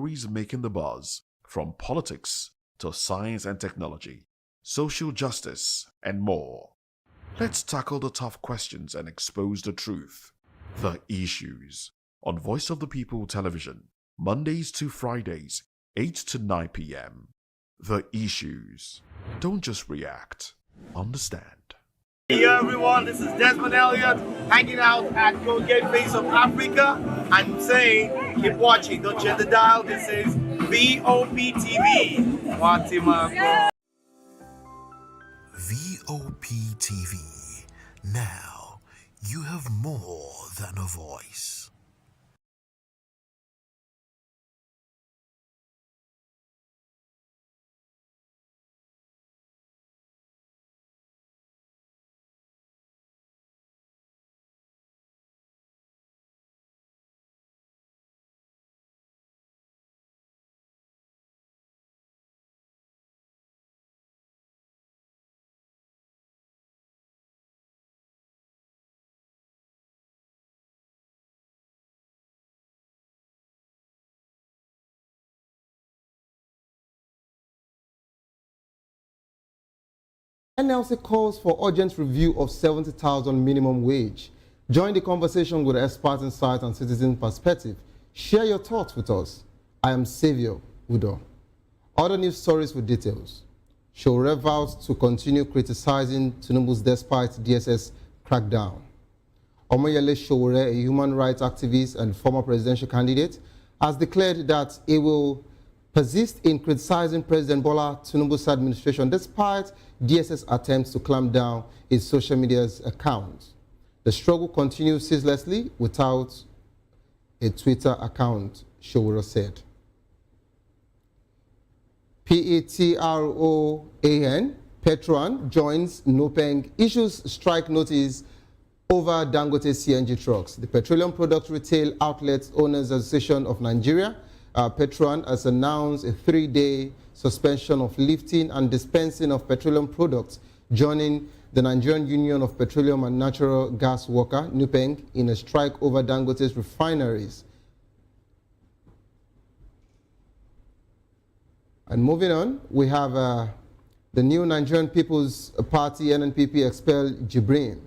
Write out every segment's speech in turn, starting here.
stories making the buzz, from politics to science and technology, social justice, and more. Let's tackle the tough questions and expose the truth. The Issues on Voice of the People Television, Mondays to Fridays, 8 to 9 p.m. The Issues. Don't just react, understand. Hey everyone, this is Desmond Elliott hanging out at Colgate Face of Africa. I'm saying keep watching, don't change the dial. This is VOP TV. Fatima, bro. VOP TV. Now you have more than a voice. NLC calls for urgent review of 70,000 minimum wage. Join the conversation with expert insight and citizen perspective. Share your thoughts with us. I am Saviour Udo. Other news stories with details. Sowore vows to continue criticizing Tinubu's despite DSS crackdown. Omoyele Sowore, a human rights activist and former presidential candidate, has declared that he will persist in criticizing President Bola Tinubu's administration despite DSS attempts to clamp down his social media accounts. The struggle continues ceaselessly without a Twitter account, Sowore said. Petron joins NOPENG, issues strike notice over Dangote CNG trucks. The Petroleum Product Retail Outlets Owners Association of Nigeria, Petron, has announced a 3-day suspension of lifting and dispensing of petroleum products, joining the Nigerian Union of Petroleum and Natural Gas Workers, NUPENG, in a strike over Dangote's refineries. And moving on, we have the new Nigerian People's Party, NNPP, expelled Jibrin.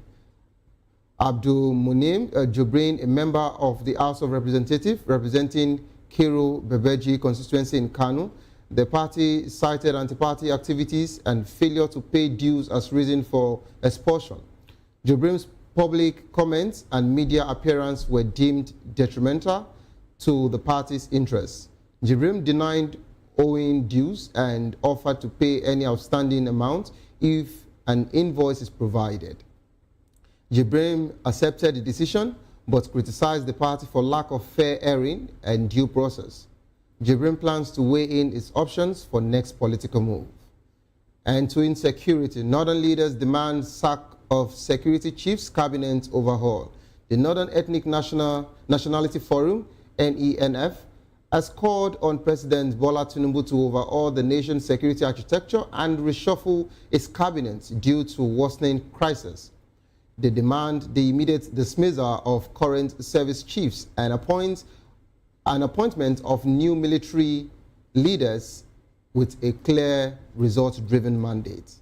Abdul Munim Jibrin, a member of the House of Representatives representing Kiru Bebeji constituency in Kano. The party cited anti-party activities and failure to pay dues as reason for expulsion. Jibrin's public comments and media appearance were deemed detrimental to the party's interests. Jibrin denied owing dues and offered to pay any outstanding amount if an invoice is provided. Jibrin accepted the decision but criticized the party for lack of fair hearing and due process. Jibrin plans to weigh in its options for next political move. And to insecurity, Northern leaders demand sack of security chiefs cabinet overhaul. The Northern Ethnic Nationality Forum, NENF, has called on President Bola Tinubu to overhaul the nation's security architecture and reshuffle its cabinet due to worsening crisis. They demand the immediate dismissal of current service chiefs and appointment of new military leaders with a clear result-driven mandate.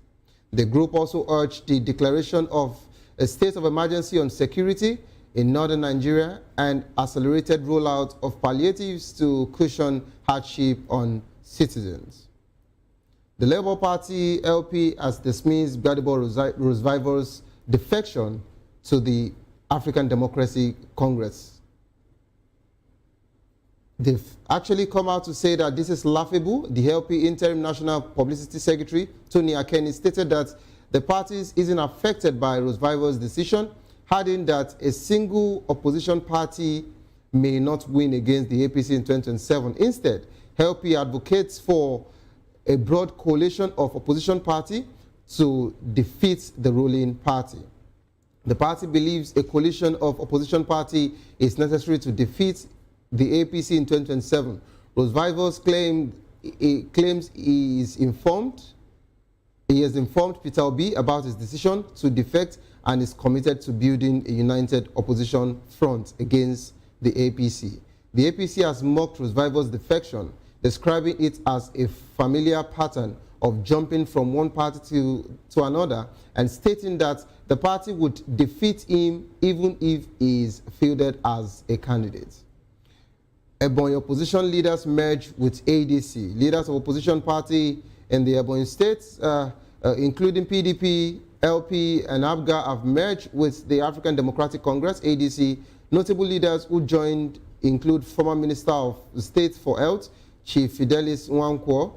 The group also urged the declaration of a state of emergency on security in northern Nigeria and accelerated rollout of palliatives to cushion hardship on citizens. The Labour Party LP has dismissed Gbadebo Rosevivor's defection to the African Democratic Congress. They've actually come out to say that this is laughable. The LP Interim National Publicity Secretary, Tony Akeni, stated that the party isn't affected by Rosevivor's decision, adding that a single opposition party may not win against the APC in 2027. Instead, LP advocates for a broad coalition of opposition parties to defeat the ruling party. The party believes a coalition of opposition parties is necessary to defeat the APC in 2027. Rosevivor's claims he has informed Peter Obi about his decision to defect and is committed to building a united opposition front against the APC. The APC has mocked Revival's defection, describing it as a familiar pattern of jumping from one party to another, and stating that the party would defeat him even if he is fielded as a candidate. Ebonyi opposition leaders merged with ADC. Leaders of opposition party in the Ebonyi states, including PDP, LP, and ABGA, have merged with the African Democratic Congress, ADC. Notable leaders who joined include former Minister of State for Health, Chief Fidelis Nwankwo,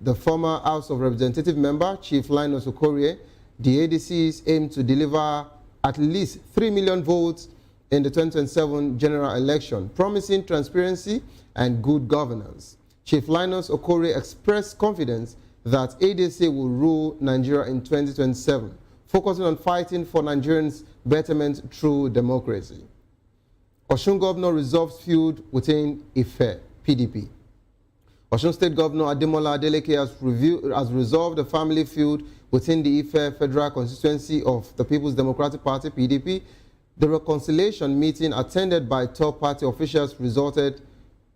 the former House of Representative member, Chief Linus Okorie. The ADCs aim to deliver at least 3 million votes in the 2027 general election, promising transparency and good governance. Chief Linus Okorie expressed confidence that ADC will rule Nigeria in 2027, focusing on fighting for Nigerians' betterment through democracy. Osun Governor resolves feud within Ife, PDP. Osun State Governor Ademola Adeleke has resolved a family feud within the Ife Federal Constituency of the People's Democratic Party, PDP. The reconciliation meeting attended by top party officials resulted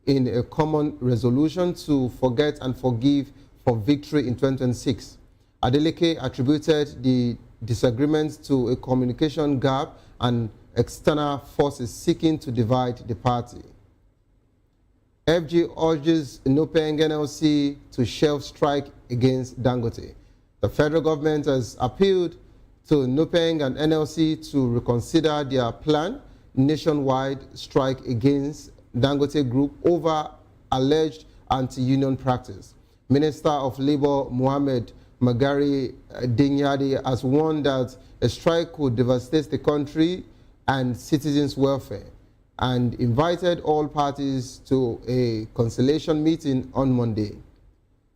in a common resolution to forget and forgive for victory in 2026. Adeleke attributed the disagreements to a communication gap and external forces seeking to divide the party. FG urges Nupeng NLC to shelve strike against Dangote. The federal government has appealed to Nupeng and NLC to reconsider their planned nationwide strike against Dangote Group over alleged anti-union practice. Minister of Labour Mohamed Magari Dinyadi has warned that a strike could devastate the country and citizens' welfare, and invited all parties to a conciliation meeting on Monday.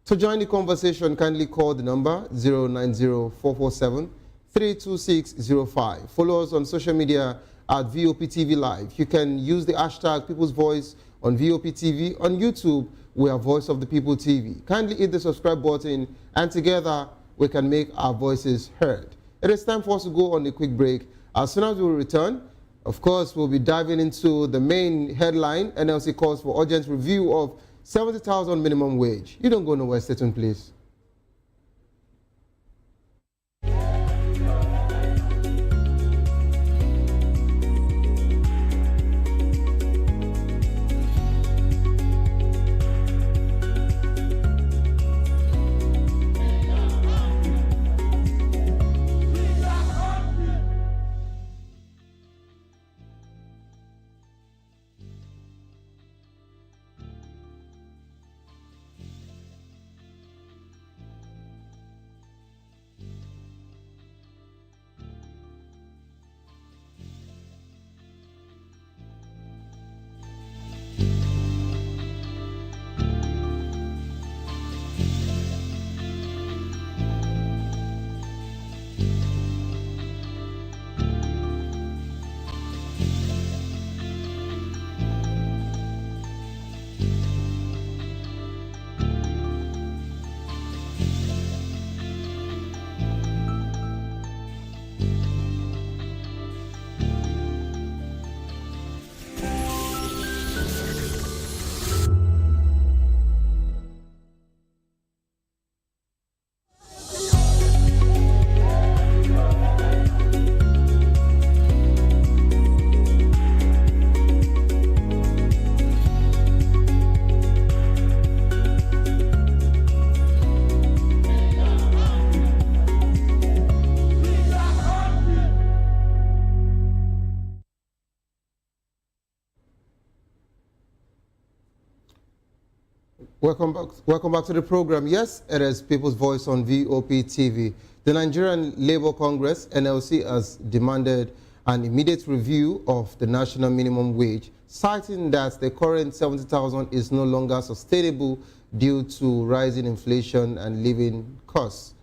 To join the conversation, kindly call the number 090-447-32605. Follow us on social media at VOPTV Live. You can use the hashtag People's Voice on VOPTV. On YouTube, we are Voice of the People TV. Kindly hit the subscribe button, and together we can make our voices heard. It is time for us to go on a quick break. As soon as we return, of course, we'll be diving into the main headline. NLC calls for urgent review of 70,000 minimum wage. You don't go nowhere, stay tuned, please. Welcome back to the program. Yes, it is People's Voice on VOP TV. The Nigerian Labour Congress, NLC, has demanded an immediate review of the national minimum wage, citing that the current 70,000 is no longer sustainable due to rising inflation and living costs.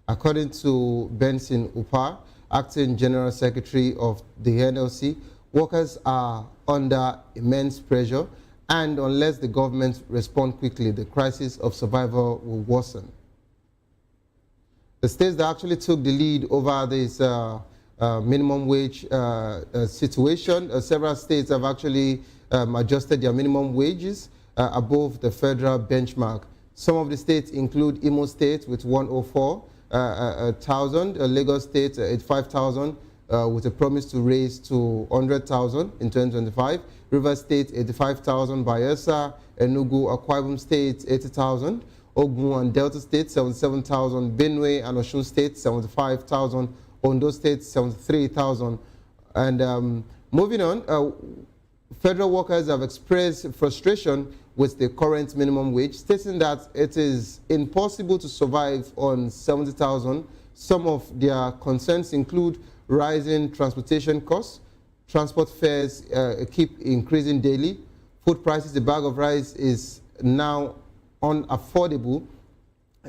According to Benson Upar, Acting General Secretary of the NLC, workers are under immense pressure, and unless the government respond quickly, the crisis of survival will worsen. The states that actually took the lead over this minimum wage situation. Several states have actually adjusted their minimum wages above the federal benchmark. Some of the states include Imo State with 104,000, Lagos State 85,000, with a promise to raise to 100,000 in 2025. Rivers State 85,000, Bayelsa, Enugu, Akwa Ibom State 80,000, Ogun and Delta State 77,000, Benue and Osun State 75,000, Ondo State 73,000. And moving on, federal workers have expressed frustration with the current minimum wage, stating that it is impossible to survive on 70,000. Some of their concerns include rising transportation costs, transport fares keep increasing daily, food prices, the bag of rice is now unaffordable,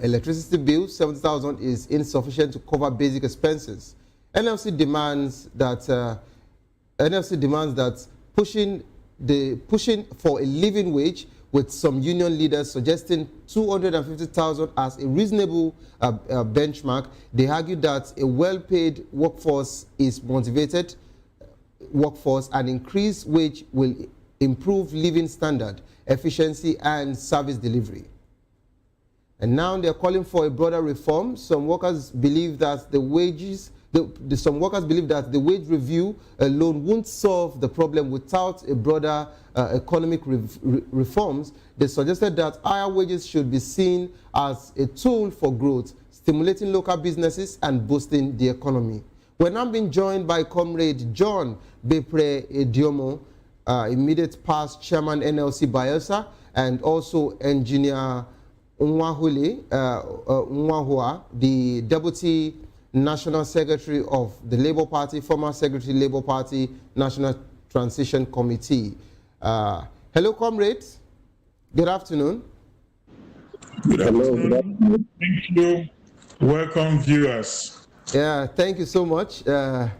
electricity bill, 70,000 is insufficient to cover basic expenses. NLC demands that pushing for a living wage, with some union leaders suggesting 250,000 as a reasonable benchmark. They argue that a well-paid workforce is motivated workforce, and increased wage will improve living standard, efficiency, and service delivery. And now they're calling for a broader reform. Some workers believe that the wage review alone won't solve the problem without a broader economic reforms. They suggested that higher wages should be seen as a tool for growth, stimulating local businesses and boosting the economy. We're now being joined by Comrade John Bepre Ediomo, immediate past chairman NLC Bayelsa, and also Engineer Nwahua, the Deputy National Secretary of the Labour Party, former Secretary Labour Party National Transition Committee. Hello, comrades. Good afternoon. Good afternoon. Thank you. Welcome, viewers. Yeah, thank you so much. You're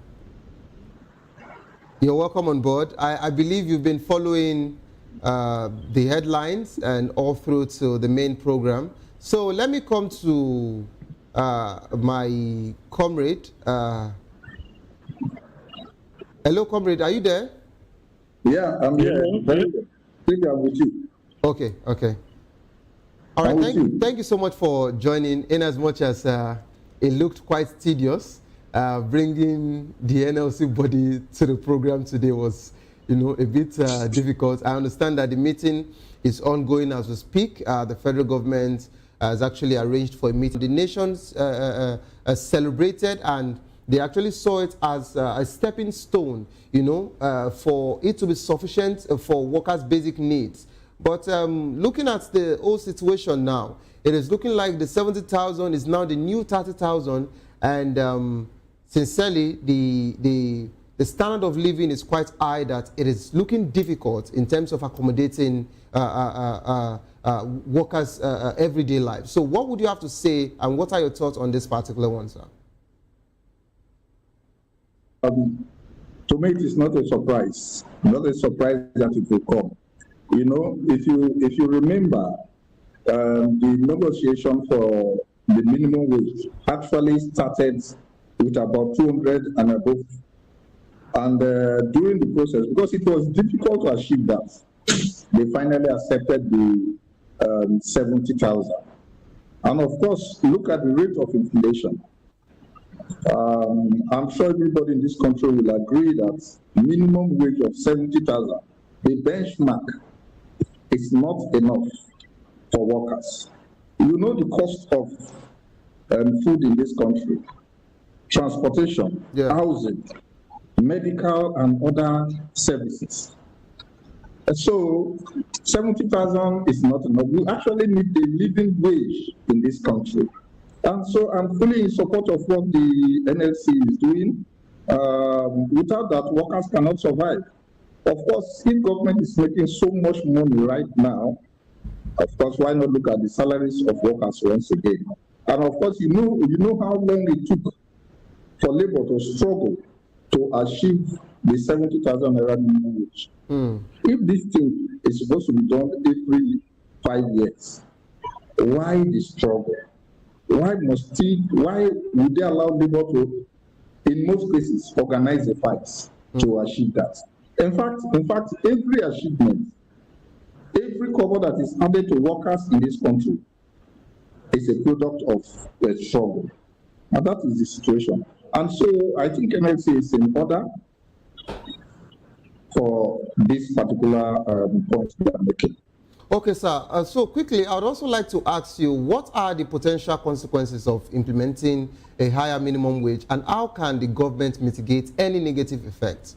welcome on board. I believe you've been following the headlines and all through to the main program. So let me come to my comrade. Hello, comrade, are you there? Yeah, I'm here. I think I'm with you. Okay. All right, thank you so much for joining, in as much as it looked quite tedious. Bringing the NLC body to the program today was, a bit difficult. I understand that the meeting is ongoing as we speak. The federal government has actually arranged for a meeting. The nations celebrated, and they actually saw it as a stepping stone, for it to be sufficient for workers' basic needs. But looking at the whole situation now, it is looking like the 70,000 is now the new 30,000, and sincerely, the standard of living is quite high, that it is looking difficult in terms of accommodating workers' everyday life. So what would you have to say, and what are your thoughts on this particular one, sir? To me, it is not a surprise. Not a surprise that it will come. If you remember, the negotiation for the minimum wage actually started with about 200 and above. And during the process, because it was difficult to achieve that, they finally accepted the 70,000. And of course, look at the rate of inflation. I'm sure everybody in this country will agree that minimum wage of 70,000, the benchmark, is not enough for workers. The cost of food in this country, transportation, housing, medical and other services. So 70,000 is not enough. We actually need a living wage in this country. And so I'm fully in support of what the NLC is doing. Without that, workers cannot survive. Of course, if government is making so much money right now, of course, why not look at the salaries of workers once again? And of course, you know how long it took for labor to struggle to achieve the 70,000 naira minimum wage. If this thing is supposed to be done every 5 years, why the struggle? Why would they allow labor to in most cases, organize the fights to achieve that. In fact, every achievement, every cover that is added to workers in this country is a product of the struggle. And that is the situation. And so I think NLC is in order for this particular point we are making. Okay, sir. So quickly, I would also like to ask you, what are the potential consequences of implementing a higher minimum wage, and how can the government mitigate any negative effects?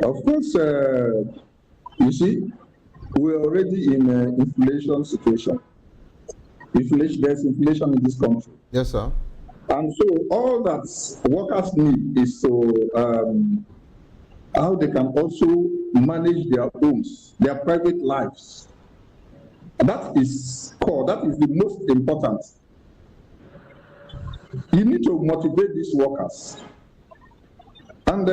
Of course, you see, we're already in an inflation situation. There's inflation in this country. Yes, sir. And so all that workers need is to how they can also manage their homes, their private lives. That is core, that is the most important. You need to motivate these workers. And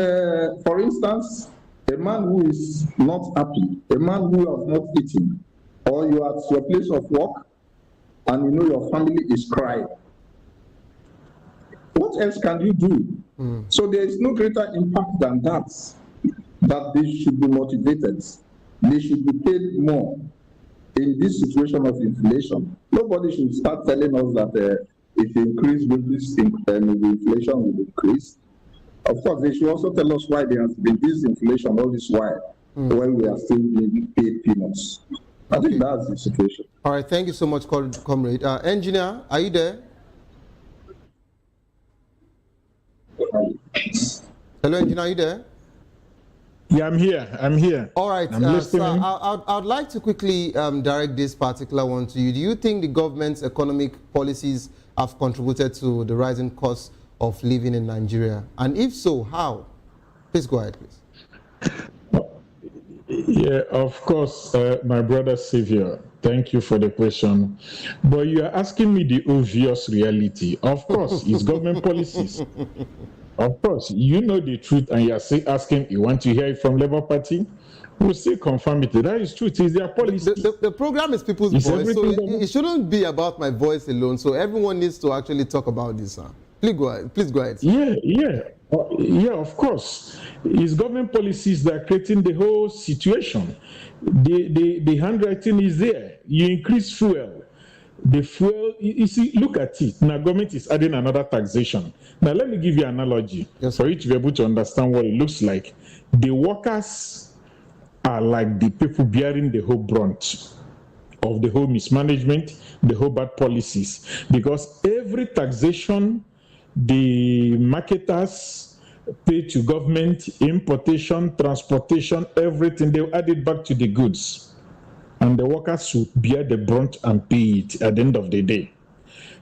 for instance, a man who is not happy, a man who has not eaten, or you are at your place of work and you know your family is crying, what else can you do? So there is no greater impact than that they should be motivated. They should be paid more in this situation of inflation. Nobody should start telling us that if you increase wages, the inflation will increase. Of course, they should also tell us why there has been this inflation all this while, when we are still being paid peanuts. I think that's the situation. All right, thank you so much, comrade. Engineer, are you there? Hello, engineer, are you there? Yeah, I'm here. All right, sir, I'd like to quickly direct this particular one to you. Do you think the government's economic policies have contributed to the rising cost of living in Nigeria? And if so, how? Please go ahead, please. Yeah, of course, my brother Xavier, thank you for the question. But you are asking me the obvious reality. Of course, it's government policies. Of course, you know the truth, and you are still asking, you want to hear it from Labour Party? We'll still confirm it. That is truth. It's their policy. The program is people's voice, so it shouldn't be about my voice alone. So everyone needs to actually talk about this. Please go ahead. Please go ahead. Yeah, of course. It's government policies that are creating the whole situation. The handwriting is there. You increase fuel. The fuel, you see, look at it. Now, government is adding another taxation. Now, let me give you an analogy for you to be able to understand what it looks like. The workers are like the people bearing the whole brunt of the whole mismanagement, the whole bad policies. Because every taxation the marketers pay to government, importation, transportation, everything, they add it back to the goods. And the workers will bear the brunt and pay it at the end of the day.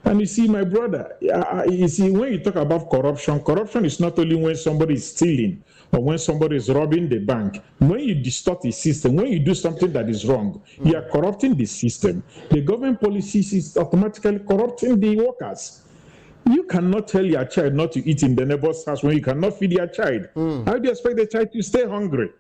And you see, my brother, you see, when you talk about corruption, corruption is not only when somebody is stealing or when somebody is robbing the bank. When you distort the system, when you do something that is wrong, you are corrupting the system. The government policies is automatically corrupting the workers. You cannot tell your child not to eat in the neighbor's house when you cannot feed your child. How do you expect the child to stay hungry?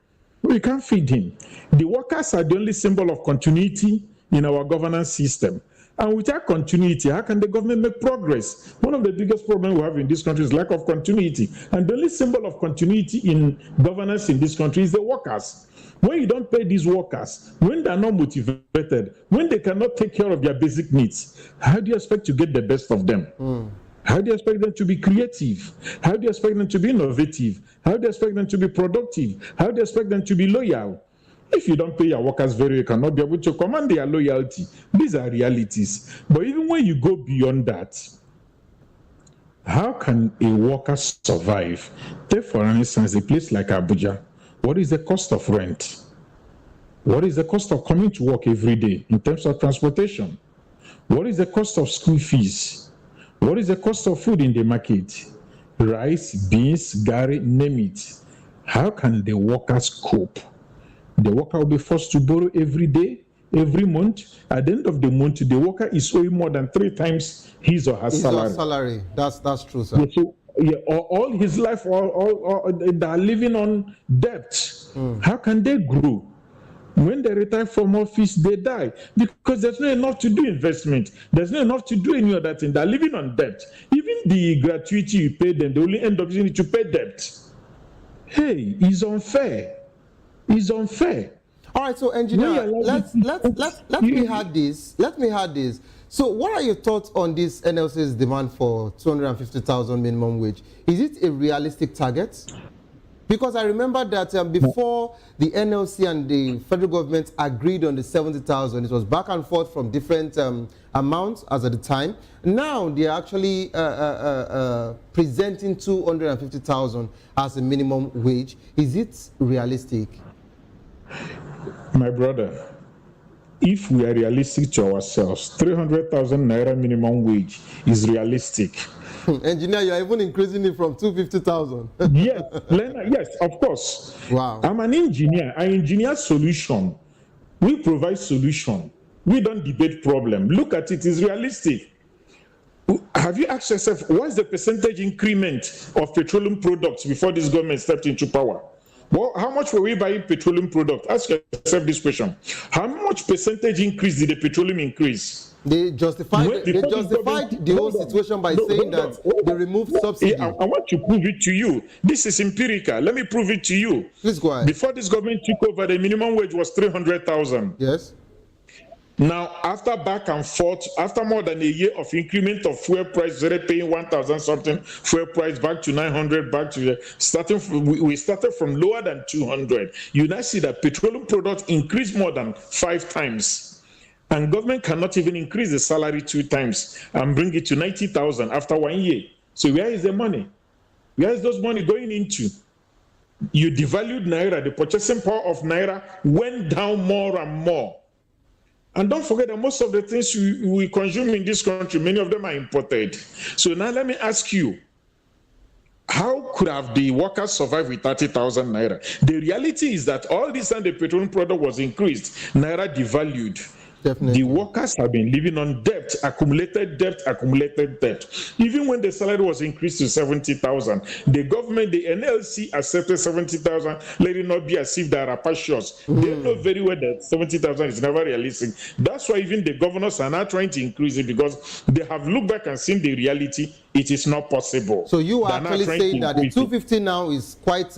We can't feed him. The workers are the only symbol of continuity in our governance system. And without continuity, how can the government make progress? One of the biggest problems we have in this country is lack of continuity. And the only symbol of continuity in governance in this country is the workers. When you don't pay these workers, when they're not motivated, when they cannot take care of their basic needs, how do you expect to get the best of them? How do you expect them to be creative? How do you expect them to be innovative? How do you expect them to be productive? How do you expect them to be loyal? If you don't pay your workers very well, you cannot be able to command their loyalty. These are realities. But even when you go beyond that, how can a worker survive? Take, for instance, a place like Abuja. What is the cost of rent? What is the cost of coming to work every day in terms of transportation? What is the cost of school fees? What is the cost of food in the market? Rice, beans, garri, name it. How can the workers cope? The worker will be forced to borrow every day, every month. At the end of the month, the worker is owing more than 3 times his or her salary. That's true, sir. So, all his life, they are living on debt. How can they grow? When they retire from office, they die because there's not enough to do investment. There's not enough to do any other thing. They're living on debt. Even the gratuity you pay them, they only end up using it to pay debt. Hey, it's unfair. It's unfair. All right, so engineer, let me add this. Let me add this. So, what are your thoughts on this NLC's demand for 250,000 minimum wage? Is it a realistic target? Because I remember that before the NLC and the federal government agreed on the 70,000, it was back and forth from different amounts as at the time. Now they are actually presenting 250,000 as a minimum wage. Is it realistic? My brother, if we are realistic to ourselves, 300,000 naira minimum wage is realistic. Engineer, you are even increasing it from 250,000. Yes, yes, of course. Wow. I'm an engineer. I engineer solution. We provide solution. We don't debate problem. Look at it, it's realistic. Have you asked yourself, what's the percentage increment of petroleum products before this government stepped into power? Well, how much were we buying petroleum product? Ask yourself this question. How much percentage increase did the petroleum increase? They justified the whole situation by saying that they removed subsidy. I want to prove it to you. This is empirical. Let me prove it to you. Please go ahead. Before this government took over, the minimum wage was 300,000. Yes. Now, after back and forth, after more than a year of increment of fuel price, they're paying 1,000 something, fuel price back to 900, back to we started from lower than 200. You now see that petroleum products increased more than 5 times. And government cannot even increase the salary 2 times and bring it to 90,000 after 1 year. So where is the money? Where is those money going into? You devalued Naira. The purchasing power of Naira went down more and more. And don't forget that most of the things we consume in this country, many of them are imported. So now let me ask you, how could have the workers survived with 30,000 Naira? The reality is that all this time the petroleum product was increased, Naira devalued. Definitely. The workers have been living on debt, accumulated debt. Even when the salary was increased to 70,000, the government, the NLC accepted 70,000. Let it not be as if they are rapacious. They know very well that 70,000 is never realistic. That's why even the governors are now trying to increase it, because they have looked back and seen the reality. It is not possible. So you are actually saying that the 250 now is quite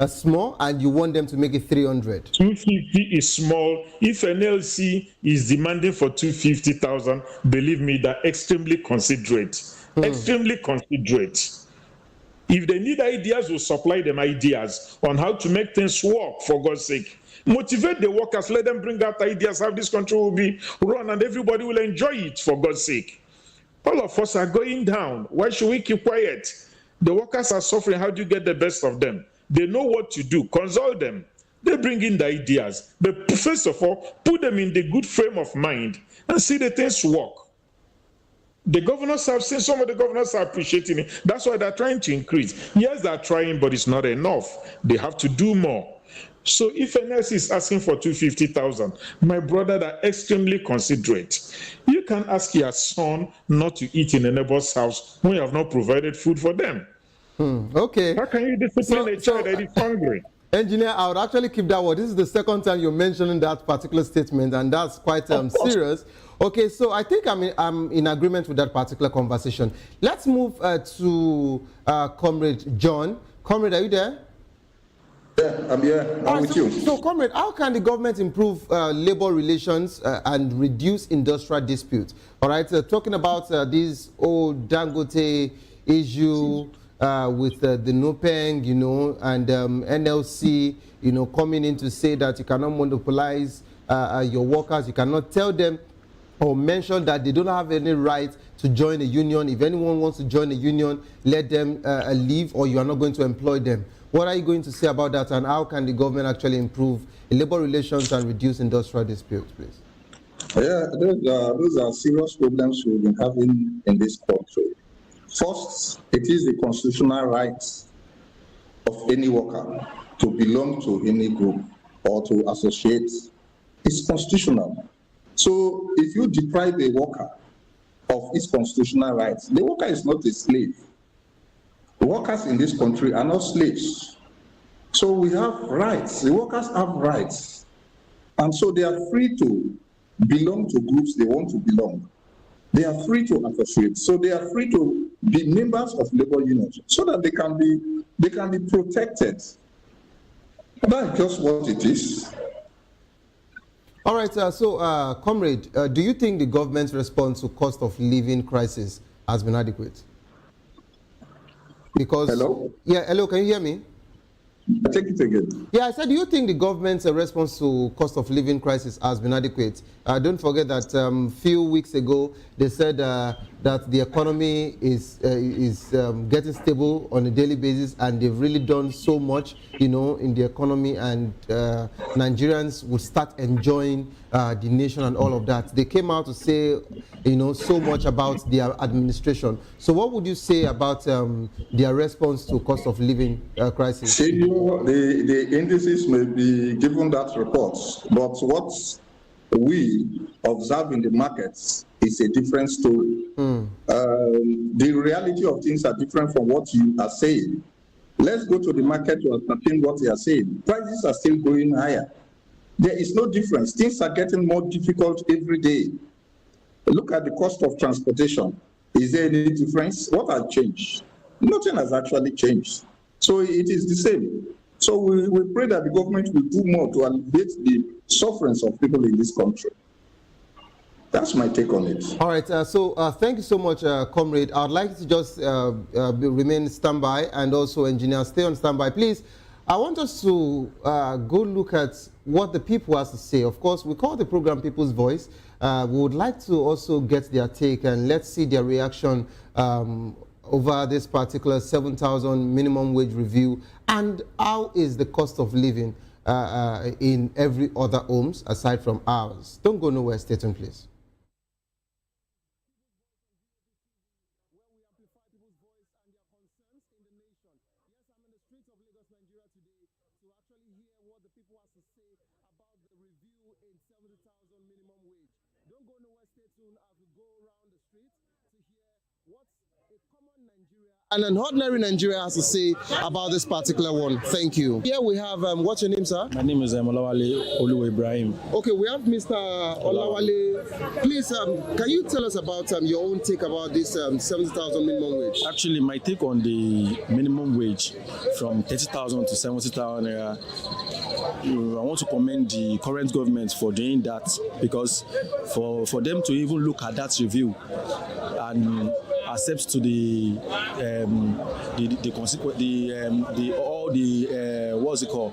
small, and you want them to make it 300. 250 is small. If NLC is demanding for 250,000, believe me, they're extremely considerate. Extremely considerate. If they need ideas, we'll supply them ideas on how to make things work, for God's sake. Motivate the workers, let them bring out ideas how this country will be run, and everybody will enjoy it, for God's sake. All of us are going down. Why should we keep quiet? The workers are suffering. How do you get the best of them? They know what to do. Consult them. They bring in the ideas. But first of all, put them in the good frame of mind and see the things work. The governors have seen, some of the governors are appreciating it. That's why they're trying to increase. Yes, they're trying, but it's not enough. They have to do more. So if NLC is asking for 250,000, my brother, they're extremely considerate. You can ask your son not to eat in a neighbor's house when you have not provided food for them. Okay. How can you discipline a child that is hungry? Engineer, I would actually keep that word. This is the second time you're mentioning that particular statement, and that's quite serious. Okay, so I think I'm in agreement with that particular conversation. Let's move to Comrade John. Comrade, are you there? Yeah, I'm here. I'm with you. So, Comrade, how can the government improve labor relations and reduce industrial disputes? All right, talking about this old Dangote issue with the NUPENG, you know, and NLC, you know, coming in to say that you cannot monopolize your workers. You cannot tell them or mention that they don't have any right to join a union. If anyone wants to join a union, let them leave, or you are not going to employ them. What are you going to say about that, and how can the government actually improve labor relations and reduce industrial disputes, please? Yeah, those are serious problems we've been having in this country. First, it is the constitutional right of any worker to belong to any group or to associate. It's constitutional. So if you deprive a worker of his constitutional rights, the worker is not a slave. The workers in this country are not slaves. So we have rights. The workers have rights. And so they are free to belong to groups they want to belong. They are free to associate. So they are free to be members of labor unions so that they can be protected. That's just what it is. All right, Comrade, do you think the government's response to cost of living crisis has been adequate? Because Hello? Yeah, hello, can you hear me? Take it again. Yeah, I said, do you think the government's response to cost of living crisis has been adequate? Don't forget that a few weeks ago, they said that the economy is getting stable on a daily basis, and they've really done so much, in the economy, and Nigerians would start enjoying the nation and all of that. They came out to say, so much about their administration. So what would you say about their response to cost of living crisis? The indices may be given that report, but what we observe in the markets is a different story. The reality of things are different from what you are saying. Let's go to the market to ascertain what they are saying. Prices are still going higher. There is no difference. Things are getting more difficult every day. Look at the cost of transportation. Is there any difference? What has changed? Nothing has actually changed. So it is the same. So we pray that the government will do more to alleviate the sufferings of people in this country. That's my take on it. All right, thank you so much, Comrade. I'd like to just remain standby, and also, engineer, stay on standby. Please, I want us to go look at what the people has to say. Of course, we call the program People's Voice. We would like to also get their take, and let's see their reaction over this particular 7,000 minimum wage review, and how is the cost of living in every other homes aside from ours. Don't go nowhere, stay tuned, please. And an ordinary Nigeria has to say about this particular one. Thank you. Here we have, what's your name, sir? My name is Olawale Oluwa Ibrahim. Okay, we have Mr. Olawale. Please, can you tell us about your own take about this 70,000 minimum wage? Actually, my take on the minimum wage from 30,000 to 70,000 naira, I want to commend the current government for doing that, because for them to even look at that review and accept to the consequence, what's it called,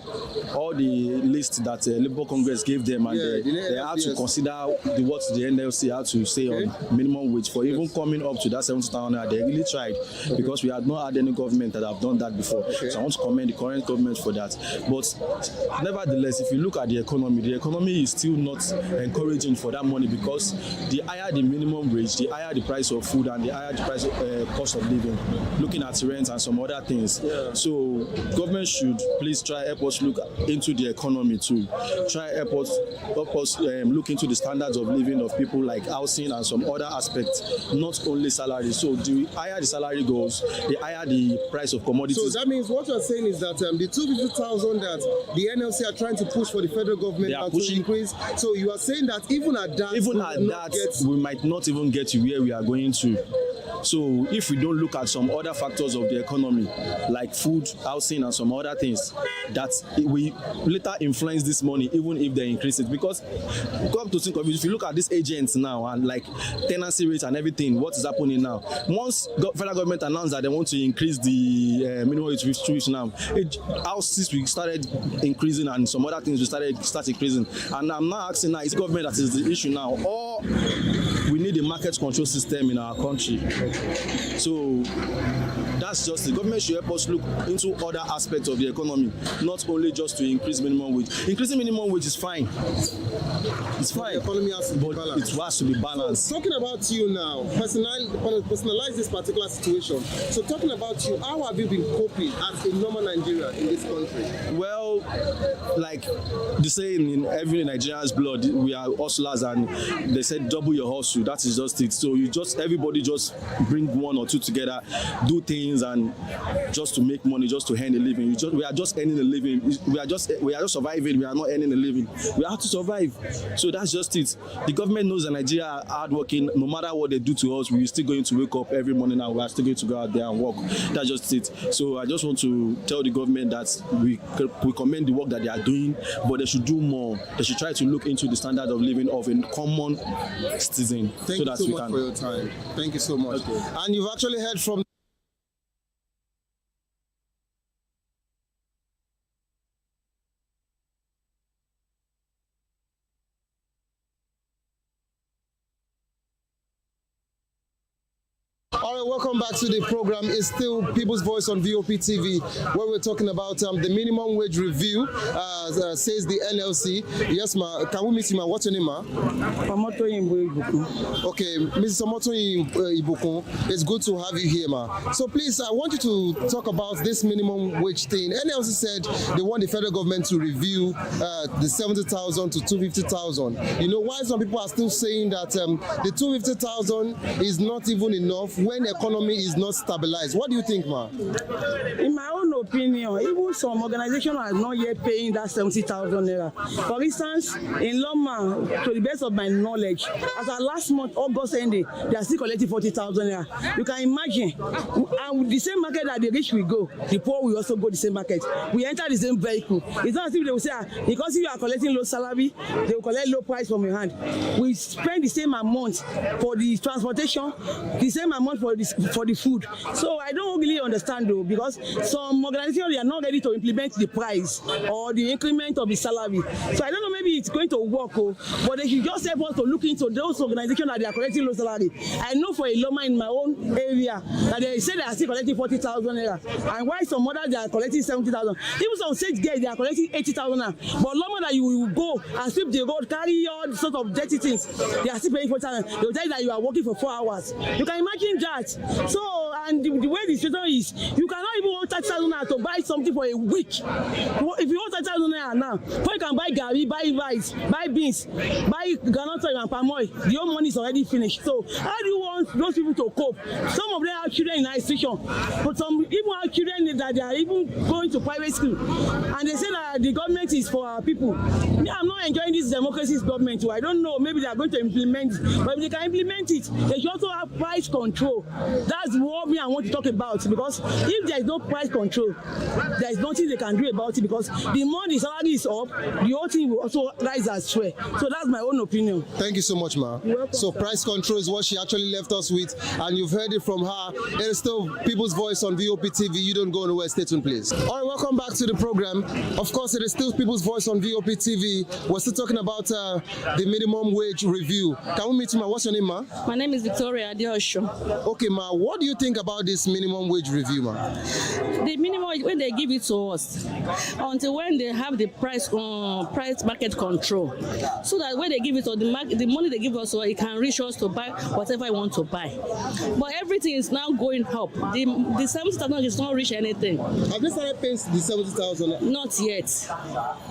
all the list that Labour Congress gave them, and they had to consider what the NLC had to say on minimum wage for even coming up to that 70,000. They really tried, because we had not had any government that have done that before. So I want to commend the current government for that. But nevertheless, if you look at the economy is still not encouraging for that money, because the higher the minimum wage, the higher the price of food, and the higher the price of cost of living, looking at rent and some other things. So government should please try help us look into the economy too. Try help us look into the standards of living of people, like housing and some other aspects, not only salary. So the higher the salary goes, the higher the price of commodities. So that means what you're saying is that the 250,000 that the NLC are trying to push for the federal government are to increase. So you are saying that even at that, we might not even get to where we are going to. So if we don't look at some other factors of the economy, like food, housing, and some other things, that we later influence this money, even if they increase it. Because come to think of it, if you look at these agents now and like tenancy rates and everything, what is happening now? Once federal government announced that they want to increase the minimum wage with 2 weeks now, houses we started increasing and some other things we start increasing. And I'm now asking now, is government that is the issue now, or we need a market control system in our country? So that's just the government should help us look into other aspects of the economy, not only just to increase minimum wage. Increasing minimum wage is fine. It's fine. The economy has to be balanced. It has to be balanced. So, talking about you now, personalize this particular situation. So talking about you, how have you been coping as a normal Nigerian in this country? Well, like the saying in every Nigerian's blood, we are hustlers, and they said double your hustle. That is just it. So everybody just bring one or two together, do things, and just to make money, just to earn a living. We are just earning a living. We are just surviving. We are not earning a living. We have to survive. So that's just it. The government knows that Nigeria are hardworking. No matter what they do to us, we're still going to wake up every morning and we are still going to go out there and work. That's just it. So I just want to tell the government that we commend the work that they are doing, but they should do more. They should try to look into the standard of living of a common citizen. Thank you so much for your time. Thank you so much. Okay. And you've actually heard from All right, welcome back to the program. It's still People's Voice on VOP TV, where we're talking about the minimum wage review, says the NLC. Yes, ma. Can we meet you, ma? What's your name, ma? Okay, Mrs. Somoto Ibukun, it's good to have you here, ma. So please, I want you to talk about this minimum wage thing. NLC said they want the federal government to review the 70,000 to 250,000. You know, why some people are still saying that the 250,000 is not even enough when the economy is not stabilized. What do you think, ma? In my own opinion, even some organizations are not yet paying that 70,000 naira. For instance, in Loma, to the best of my knowledge, as of last month, August ending, they are still collecting 40,000 naira. You can imagine, and with the same market that the rich will go, the poor will also go the same market. We enter the same vehicle. It's not as if they will say, because if you are collecting low salary, they will collect low price from your hand. We spend the same amount for the transportation, the same amount for the food. So I don't really understand though, because some organizations, they are not ready to implement the price or the increment of the salary. So I don't know, maybe it's going to work, but they should just help us to look into those organizations that they are collecting low salary. I know for a Loma in my own area that they say they are still collecting 40,000 naira, and while some others they are collecting 70,000. Even some state girls, they are collecting 80,000 naira. But Loma that you will go and sweep the road, carry all sort of dirty things, they are still paying 40,000. They will tell you that you are working for 4 hours. You can imagine that. So, and the way the situation is, you cannot even want 30,000 naira to buy something for a week. If you want 30,000 naira now, before you can buy gari, buy rice, buy beans, buy groundnut oil and palm oil, the whole money is already finished. So, how do you want those people to cope? Some of them have children in institution, but some even have children that they are even going to private school, and they say that the government is for our people. Me, I'm not enjoying this democracy government. I don't know, maybe they are going to implement it, but if they can implement it, they should also have price control. That's what me I want to talk about, because if there is no price control, there is nothing they can do about it, because the more the salary is up, the whole thing will also rise as well. So that's my own opinion. Thank you so much, ma. So price control is what she actually left us with, and you've heard it from her. It is still People's Voice on VOP TV. You don't go anywhere. Stay tuned, please. All right, welcome back to the program. Of course, it is still People's Voice on VOP TV. We're still talking about the minimum wage review. Can we meet you, ma? What's your name, ma? My name is Victoria Adeosho. Okay, ma. What do you think about this minimum wage review, ma? The minimum wage, when they give it to us, until when they have the price market control, so that when they give it to the money they give us, so it can reach us to buy whatever I want to buy. But everything is now going up. The 70,000 is not reach anything. Have you started paying the 70,000? Not yet.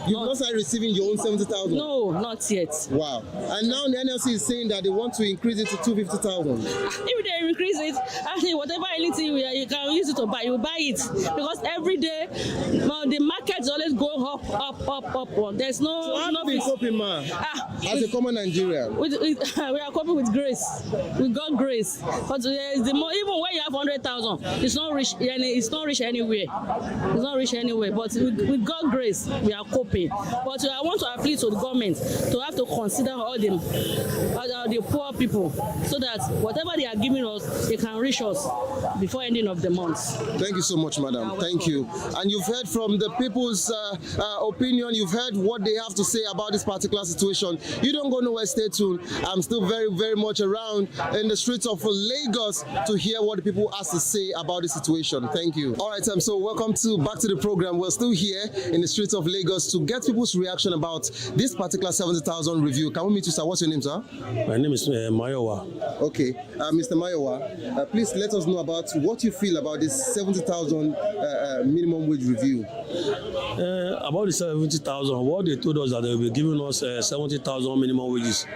You've not started receiving your own 70,000? No, not yet. Wow. And now the NLC is saying that they want to increase it to 250,000. If they increase it, actually whatever anything you can use it to buy, you buy it, because every day the market is always going up. There's no. So how do we coping, ma? As a common Nigerian, we are coping with grace. We got grace, but the more, even when you have 100,000, it's not reach anywhere. It's not reach anywhere. But with God's grace, we are coping. But I want to appeal to the government to have to consider all the poor people, so that whatever they are giving us, they can reach us before ending of the month. Thank you so much, madam. Thank you. And you've heard from the people's opinion. You've heard what they have to say about this particular situation. You don't go nowhere. Stay tuned. I'm still very, very much around in the streets of Lagos to hear what the people have to say about the situation. Thank you. All right, so welcome back to the program. We're still here in the streets of Lagos to get people's reaction about this particular 70,000 review. Can we meet you, sir? What's your name, sir? My name is Mayowa. Okay, Mr. Mayowa, please let us know about what you feel about this 70,000 minimum wage review. About the 70,000, what they told us that they will be giving us 70,000 minimum wages.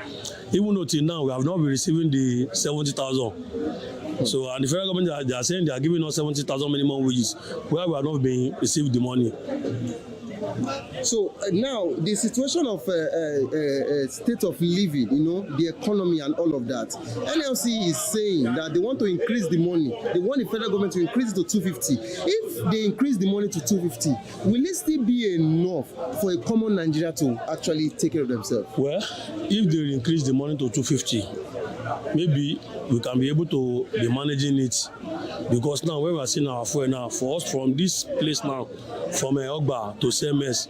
Even though till now we have not been receiving the 70,000. So, and the federal government, they are saying they are giving us 70,000 minimum wages, where we are not being received the money. So now the situation of state of living, the economy and all of that, NLC is saying that they want to increase the money. They want the federal government to increase it to 250. If they increase the money to 250, will it still be enough for a common Nigeria to actually take care of themselves? Well, if they increase the money to 250, maybe we can be able to be managing it, because now when we are seeing our fuel now, for us from this place now, from Ogba to CMS,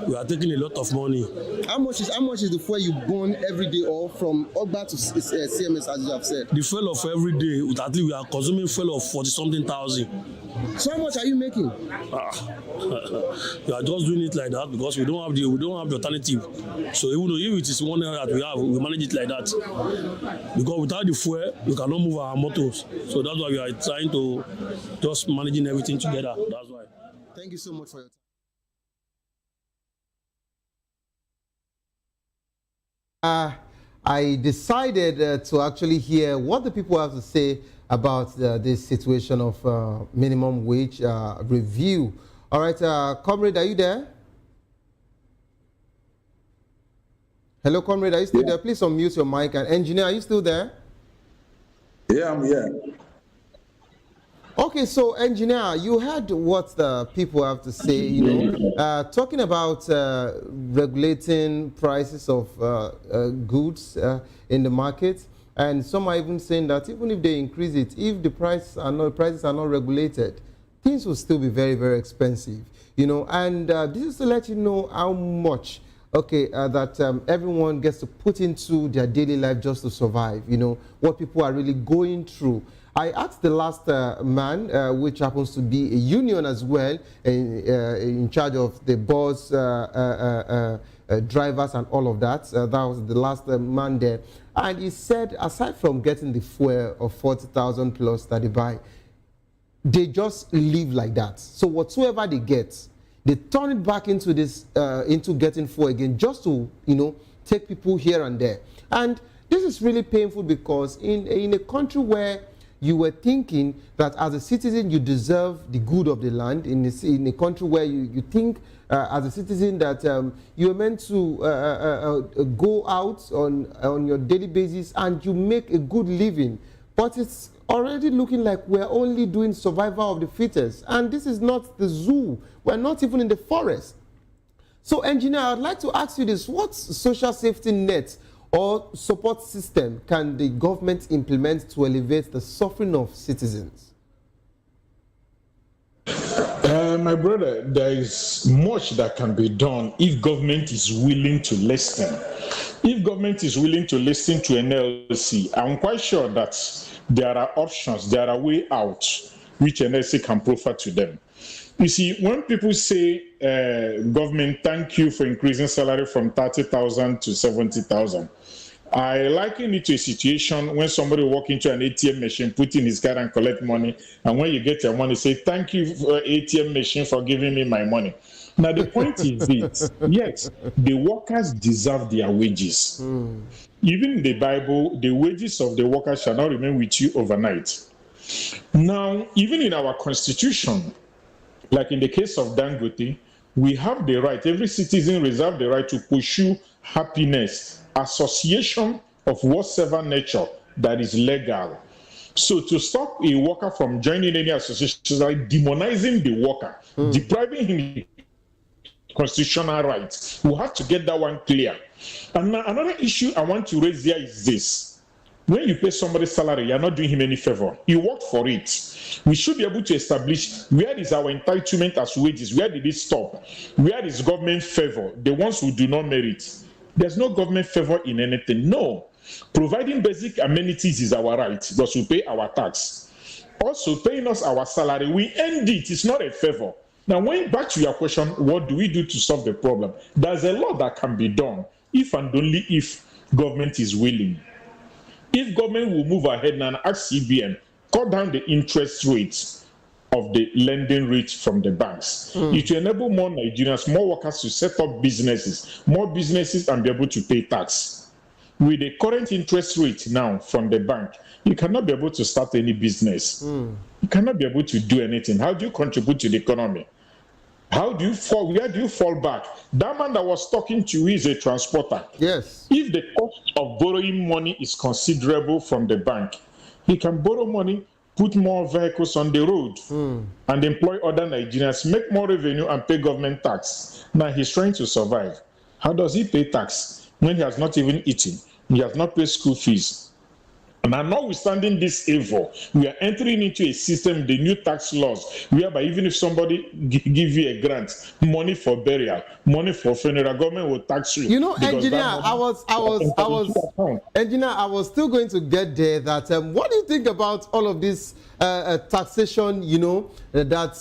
we are taking a lot of money. How much is the fuel you burn every day, or from Ogba to CMS, as you have said? The fuel of every day, at least we are consuming fuel of 40-something thousand. So how much are you making? We are just doing it like that because we don't have the alternative. So even though if it is one area that we have, we manage it like that. Because without the fuel, we cannot move our motors. So that's why we are trying to just managing everything together. That's why. Thank you so much for your time. I decided to actually hear what the people have to say about this situation of minimum wage review. All right, Comrade, are you there? Hello, Comrade, are you still there? Please unmute your mic. And Engineer, are you still there? Yeah, I'm here. Okay, so Engineer, you heard what the people have to say, talking about regulating prices of goods in the market. And some are even saying that even if they increase it, if the prices are not regulated, things will still be very, very expensive. And this is to let you know how much, that everyone gets to put into their daily life just to survive. What people are really going through. I asked the last man, which happens to be a union as well, in charge of the bus drivers and all of that. That was the last man there. And he said, aside from getting the fuel of 40,000 plus that they buy, they just live like that. So whatsoever they get, they turn it back into this, into getting fuel again, just to, take people here and there. And this is really painful because in a country where you were thinking that as a citizen you deserve the good of the land, in a country where you think as a citizen that you are meant to go out on your daily basis and you make a good living, but it's already looking like we're only doing survival of the fittest, and this is not the zoo. We're not even in the forest. So, Engineer, I'd like to ask you this: what social safety net or support system can the government implement to alleviate the suffering of citizens? My brother, there is much that can be done if government is willing to listen. If government is willing to listen to NLC, I'm quite sure that there are options, there are way out which NLC can proffer to them. You see, when people say, government, thank you for increasing salary from 30,000 to 70,000, I liken it to a situation when somebody walk into an ATM machine, put in his card and collect money, and when you get your money, say, thank you, for ATM machine, for giving me my money. Now, the point is this: yes, the workers deserve their wages. Even in the Bible, the wages of the workers shall not remain with you overnight. Now, even in our constitution, like in the case of Dangote, we have the right, every citizen reserves the right to pursue happiness, association of whatsoever nature that is legal. So to stop a worker from joining any association, like demonizing the worker, depriving him constitutional rights, we have to get that one clear. And now another issue I want to raise here is this: when you pay somebody's salary, you're not doing him any favor. He worked for it. We should be able to establish where is our entitlement as wages, where did it stop, where is government favor, the ones who do not merit. There's no government favor in anything. No. Providing basic amenities is our right because we pay our tax. Also, paying us our salary, we end it. It's not a favor. Now, going back to your question, what do we do to solve the problem? There's a lot that can be done if and only if government is willing. If government will move ahead and ask CBN, cut down the interest rates of the lending rate from the banks. It will enable more Nigerians, more workers to set up businesses, more businesses and be able to pay tax. with the current interest rate now from the bank, you cannot be able to start any business. You cannot be able to do anything. How do you contribute to the economy? How do you fall? Where do you fall back? That man that was talking to you is a transporter. Yes. If the cost of borrowing money is considerable from the bank, he can borrow money, put more vehicles on the road, and employ other Nigerians, make more revenue and pay government tax. Now he's trying to survive. How does he pay tax when he has not even eaten? He has not paid school fees. And notwithstanding this evil, we are entering into a system, the new tax laws, whereby even if somebody give you a grant, money for burial, money for funeral, government will tax you. You know, engineer, I was still going to get there. That what do you think about all of this taxation? You know, that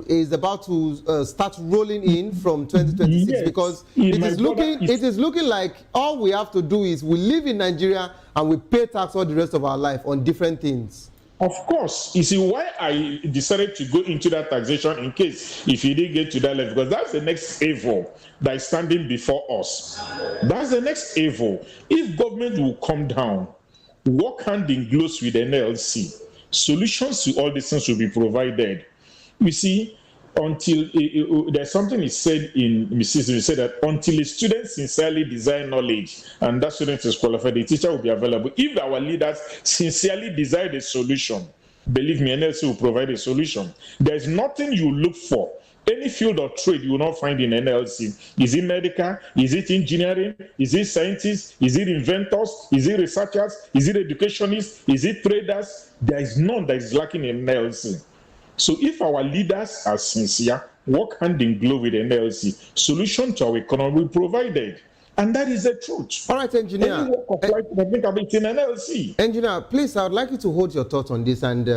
is about to start rolling in from 2026, Yes. because it is looking like all we have to do is we live in Nigeria and we pay tax all the rest of our life on different things. Of course. You see, why I decided to go into that taxation in case if you didn't get to that level, because that's the next evil that is standing before us. That's the next evil. If government will come down, work hand in glove with NLC, solutions to all these things will be provided. You see, until there's something he said in Mississippi, he said that until a student sincerely desire knowledge and that student is qualified, the teacher will be available. If our leaders sincerely desire a solution, believe me, NLC will provide a solution. There's nothing you look for. Any field of trade you will not find in NLC. Is it medical? Is it engineering? Is it scientists? Is it inventors? Is it researchers? Is it educationists? Is it traders? There is none that is lacking in NLC. So if our leaders are sincere, work hand in glove with NLC, solution to our economy will be provided. And that is the truth. All right, engineer. Any walk of life, I think about in NLC. Engineer, please, I would like you to hold your thoughts on this, and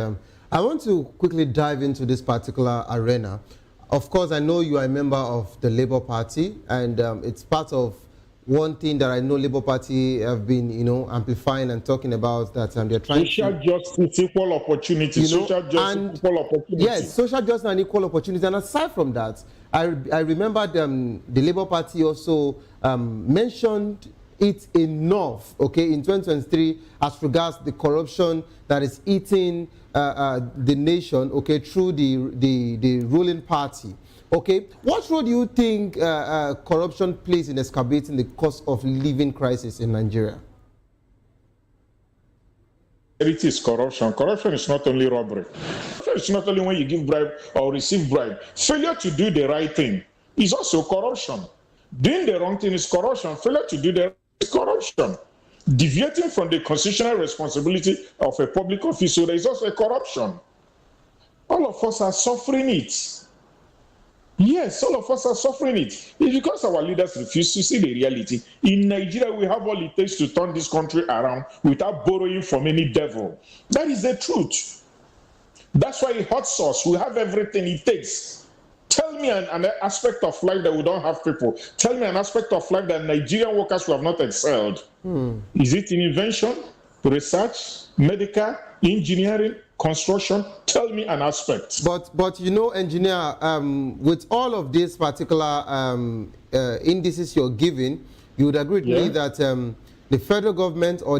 I want to quickly dive into this particular arena. Of course, I know you are a member of the Labour Party, and it's part of one thing that I know Labour Party have been, amplifying and talking about, that they're trying social justice, equal opportunity, social justice, equal opportunity. Yes, social justice and equal opportunity. And aside from that, I remember the Labour Party also mentioned it enough, okay, in 2023 as regards the corruption that is eating the nation, okay, through the ruling party. Okay, what role do you think corruption plays in exacerbating the cost of living crisis in Nigeria? It is corruption. Corruption is not only robbery. It's not only when you give bribe or receive bribe. Failure to do the right thing is also corruption. Doing the wrong thing is corruption. Failure to do the right thing is corruption. Deviating from the constitutional responsibility of a public official is also a corruption. All of us are suffering it. Yes, all of us are suffering it. It's because our leaders refuse to see the reality. In Nigeria, we have all it takes to turn this country around without borrowing from any devil. That is the truth. That's why it hurts us. We have everything it takes. Tell me an aspect of life that we don't have people. Tell me an aspect of life that Nigerian workers who have not excelled. Is it in invention, research, medical, engineering, construction? Tell me an aspect. But engineer, with all of these particular indices you're giving, you would agree with me that the federal government or